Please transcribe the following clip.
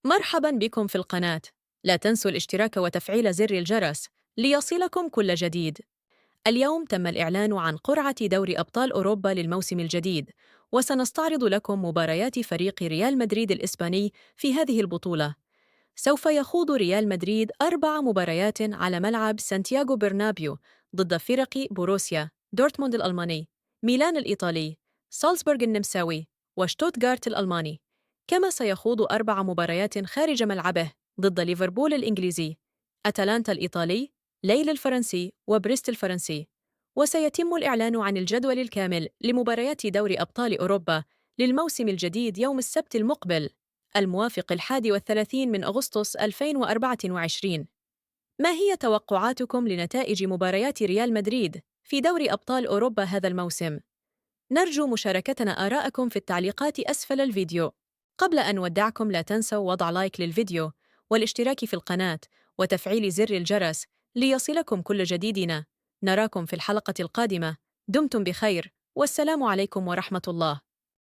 مرحباً بكم في القناة. لا تنسوا الاشتراك وتفعيل زر الجرس ليصلكم كل جديد. اليوم تم الإعلان عن قرعة دوري أبطال أوروبا للموسم الجديد، وسنستعرض لكم مباريات فريق ريال مدريد الإسباني في هذه البطولة. سوف يخوض ريال مدريد 4 مباريات على ملعب سانتياغو برنابيو ضد فرق بوروسيا دورتموند الألماني، ميلان الإيطالي، سالزبورغ النمساوي، وشتوتغارت الألماني. كما سيخوض 4 مباريات خارج ملعبه ضد ليفربول الإنجليزي، أتلانتا الإيطالي، ليل الفرنسي، وبريست الفرنسي. وسيتم الإعلان عن الجدول الكامل لمباريات دوري أبطال أوروبا للموسم الجديد يوم السبت المقبل، الموافق 31 من أغسطس 2024. ما هي توقعاتكم لنتائج مباريات ريال مدريد في دوري أبطال أوروبا هذا الموسم؟ نرجو مشاركتنا آراءكم في التعليقات أسفل الفيديو. قبل أن نودعكم لا تنسوا وضع لايك للفيديو والاشتراك في القناة وتفعيل زر الجرس ليصلكم كل جديدنا. نراكم في الحلقة القادمة. دمتم بخير، والسلام عليكم ورحمة الله.